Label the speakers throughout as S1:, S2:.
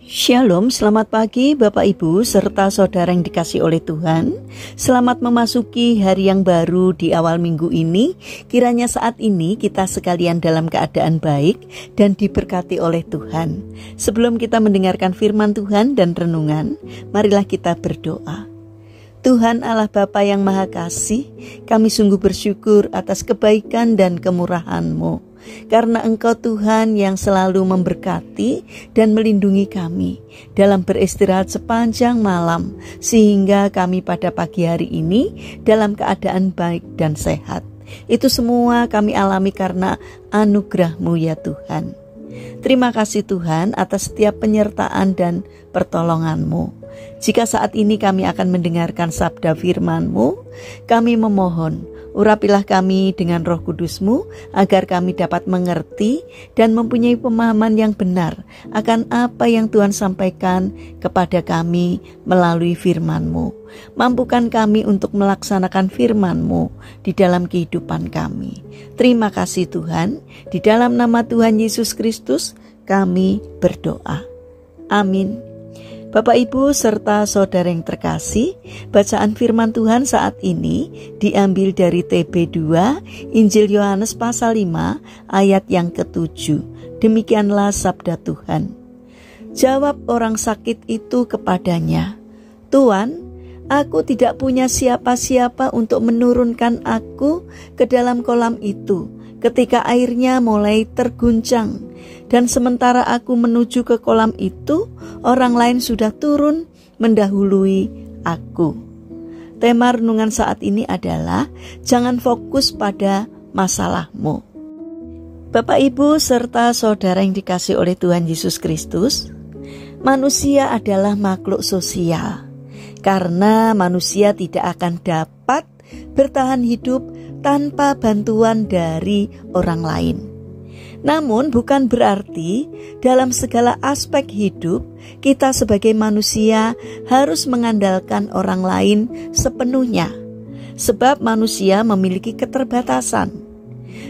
S1: Shalom, selamat pagi Bapak Ibu serta saudara yang dikasihi oleh Tuhan. Selamat memasuki hari yang baru di awal minggu ini. Kiranya saat ini kita sekalian dalam keadaan baik dan diberkati oleh Tuhan. Sebelum kita mendengarkan firman Tuhan dan renungan, marilah kita berdoa. Tuhan Allah Bapa yang Maha Kasih, kami sungguh bersyukur atas kebaikan dan kemurahan-Mu. Karena Engkau Tuhan yang selalu memberkati dan melindungi kami dalam beristirahat sepanjang malam, sehingga kami pada pagi hari ini dalam keadaan baik dan sehat. Itu semua kami alami karena anugerah-Mu ya Tuhan. Terima kasih Tuhan atas setiap penyertaan dan pertolongan-Mu. Jika saat ini kami akan mendengarkan sabda firman-Mu, kami memohon, urapilah kami dengan Roh Kudus-Mu agar kami dapat mengerti dan mempunyai pemahaman yang benar akan apa yang Tuhan sampaikan kepada kami melalui firman-Mu. Mampukan kami untuk melaksanakan firman-Mu di dalam kehidupan kami. Terima kasih Tuhan, di dalam nama Tuhan Yesus Kristus kami berdoa. Amin. Bapak Ibu serta saudara yang terkasih, bacaan firman Tuhan saat ini diambil dari TB2 Injil Yohanes pasal 5 ayat yang ke-7. Demikianlah sabda Tuhan. Jawab orang sakit itu kepadanya, "Tuan, aku tidak punya siapa-siapa untuk menurunkan aku ke dalam kolam itu ketika airnya mulai terguncang. Dan sementara aku menuju ke kolam itu, orang lain sudah turun mendahului aku." Tema renungan saat ini adalah jangan fokus pada masalahmu. Bapak Ibu serta saudara yang dikasihi oleh Tuhan Yesus Kristus, manusia adalah makhluk sosial. Karena manusia tidak akan dapat bertahan hidup tanpa bantuan dari orang lain. Namun bukan berarti dalam segala aspek hidup kita sebagai manusia harus mengandalkan orang lain sepenuhnya. Sebab manusia memiliki keterbatasan.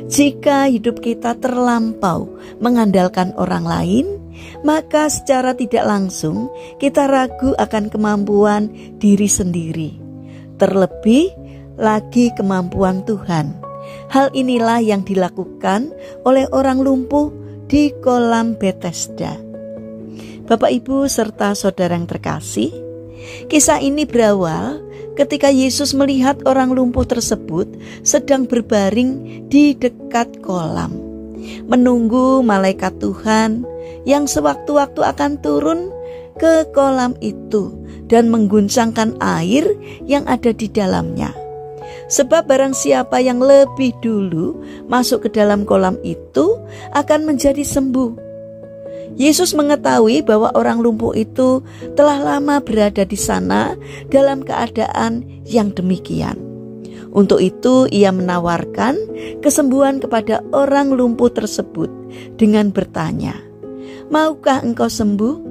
S1: Jika hidup kita terlampau mengandalkan orang lain, maka secara tidak langsung kita ragu akan kemampuan diri sendiri. Terlebih lagi kemampuan Tuhan. Hal inilah yang dilakukan oleh orang lumpuh di kolam Bethesda. Bapak Ibu serta saudara yang terkasih, kisah ini berawal ketika Yesus melihat orang lumpuh tersebut sedang berbaring di dekat kolam, menunggu malaikat Tuhan yang sewaktu-waktu akan turun ke kolam itu dan mengguncangkan air yang ada di dalamnya. Sebab barang siapa yang lebih dulu masuk ke dalam kolam itu akan menjadi sembuh. Yesus mengetahui bahwa orang lumpuh itu telah lama berada di sana dalam keadaan yang demikian. Untuk itu ia menawarkan kesembuhan kepada orang lumpuh tersebut dengan bertanya, "Maukah engkau sembuh?"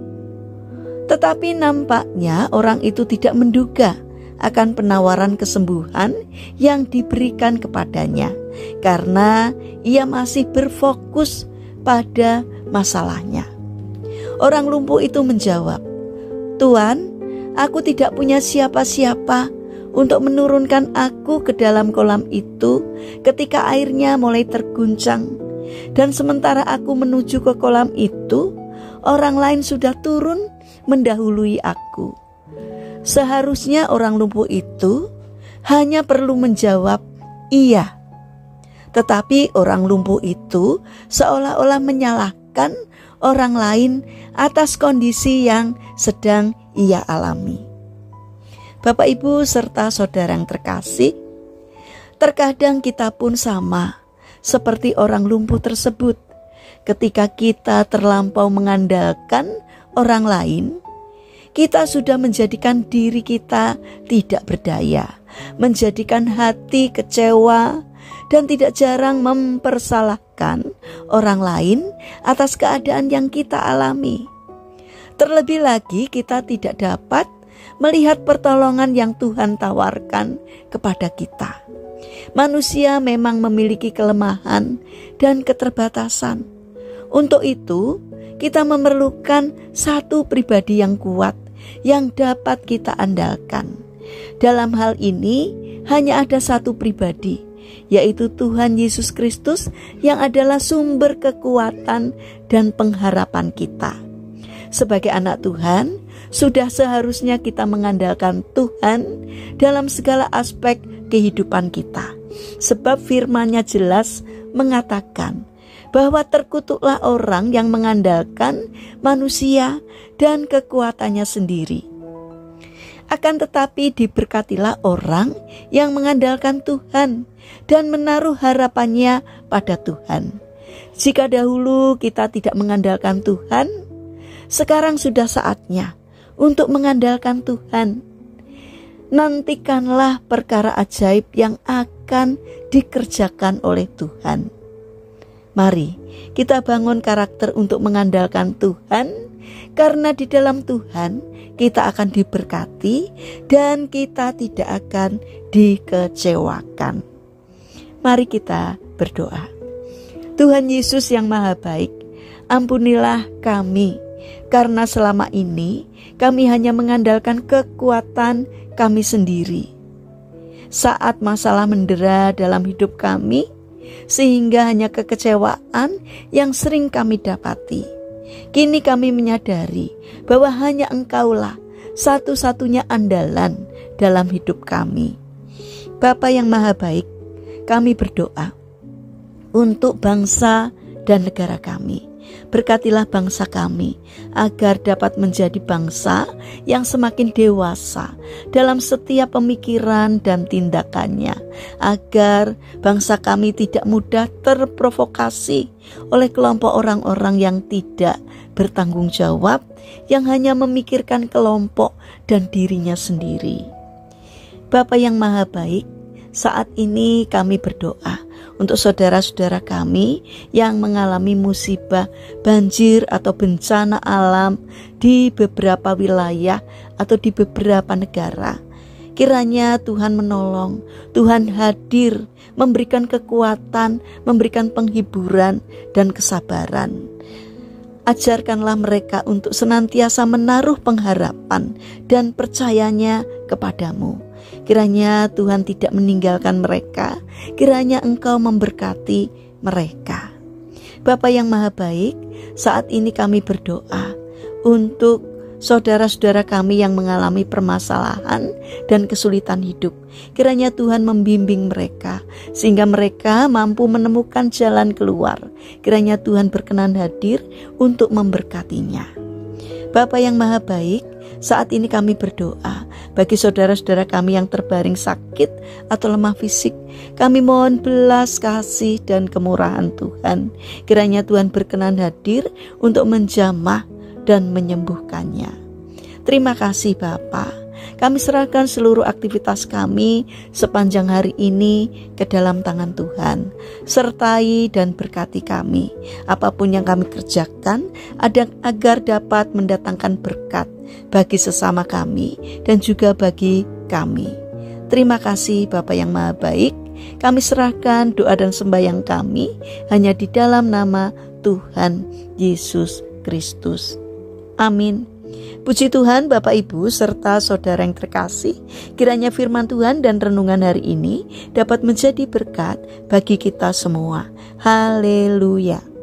S1: Tetapi nampaknya orang itu tidak menduga akan penawaran kesembuhan yang diberikan kepadanya, karena ia masih berfokus pada masalahnya. Orang lumpuh itu menjawab, "Tuan, aku tidak punya siapa-siapa untuk menurunkan aku ke dalam kolam itu ketika airnya mulai terguncang. Dan sementara aku menuju ke kolam itu, orang lain sudah turun mendahului aku." Seharusnya orang lumpuh itu hanya perlu menjawab iya. Tetapi orang lumpuh itu seolah-olah menyalahkan orang lain atas kondisi yang sedang ia alami. Bapak Ibu serta saudara yang terkasih, terkadang kita pun sama seperti orang lumpuh tersebut. Ketika kita terlampau mengandalkan orang lain, kita sudah menjadikan diri kita tidak berdaya, menjadikan hati kecewa, dan tidak jarang mempersalahkan orang lain atas keadaan yang kita alami. Terlebih lagi kita tidak dapat melihat pertolongan yang Tuhan tawarkan kepada kita. Manusia memang memiliki kelemahan dan keterbatasan. Untuk itu, Kita memerlukan satu pribadi yang kuat, yang dapat kita andalkan. Dalam hal ini, hanya ada satu pribadi, yaitu Tuhan Yesus Kristus yang adalah sumber kekuatan dan pengharapan kita. Sebagai anak Tuhan, sudah seharusnya kita mengandalkan Tuhan dalam segala aspek kehidupan kita. Sebab firman-Nya jelas mengatakan bahwa terkutuklah orang yang mengandalkan manusia dan kekuatannya sendiri. Akan tetapi diberkatilah orang yang mengandalkan Tuhan dan menaruh harapannya pada Tuhan. Jika dahulu kita tidak mengandalkan Tuhan, sekarang sudah saatnya untuk mengandalkan Tuhan. Nantikanlah perkara ajaib yang akan dikerjakan oleh Tuhan. Mari kita bangun karakter untuk mengandalkan Tuhan, karena di dalam Tuhan kita akan diberkati dan kita tidak akan dikecewakan. Mari kita berdoa. Tuhan Yesus yang Maha Baik, ampunilah kami, karena selama ini kami hanya mengandalkan kekuatan kami sendiri. Saat masalah mendera dalam hidup kami, sehingga hanya kekecewaan yang sering kami dapati. Kini kami menyadari bahwa hanya Engkaulah satu-satunya andalan dalam hidup kami. Bapa yang Maha Baik, kami berdoa untuk bangsa dan negara kami. Berkatilah bangsa kami agar dapat menjadi bangsa yang semakin dewasa dalam setiap pemikiran dan tindakannya, agar bangsa kami tidak mudah terprovokasi oleh kelompok orang-orang yang tidak bertanggung jawab, yang hanya memikirkan kelompok dan dirinya sendiri. Bapa yang Maha Baik, saat ini kami berdoa untuk saudara-saudara kami yang mengalami musibah, banjir atau bencana alam di beberapa wilayah atau di beberapa negara. Kiranya Tuhan menolong, Tuhan hadir, memberikan kekuatan, memberikan penghiburan dan kesabaran. Ajarkanlah mereka untuk senantiasa menaruh pengharapan dan percayanya kepadamu. Kiranya Tuhan tidak meninggalkan mereka, kiranya Engkau memberkati mereka. Bapa yang Maha Baik, saat ini kami berdoa untuk saudara-saudara kami yang mengalami permasalahan dan kesulitan hidup. Kiranya Tuhan membimbing mereka, sehingga mereka mampu menemukan jalan keluar. Kiranya Tuhan berkenan hadir untuk memberkatinya. Bapa yang Maha Baik, saat ini kami berdoa bagi saudara-saudara kami yang terbaring sakit atau lemah fisik. Kami mohon belas kasih dan kemurahan Tuhan. Kiranya Tuhan berkenan hadir untuk menjamah dan menyembuhkannya. Terima kasih Bapa. Kami serahkan seluruh aktivitas kami sepanjang hari ini ke dalam tangan Tuhan. Sertai dan berkati kami. Apapun yang kami kerjakan, agar dapat mendatangkan berkat bagi sesama kami dan juga bagi kami. Terima kasih Bapa yang Maha Baik. Kami serahkan doa dan sembahyang kami hanya di dalam nama Tuhan Yesus Kristus. Amin. Puji Tuhan Bapak Ibu serta saudara yang terkasih, kiranya firman Tuhan dan renungan hari ini dapat menjadi berkat bagi kita semua. Haleluya.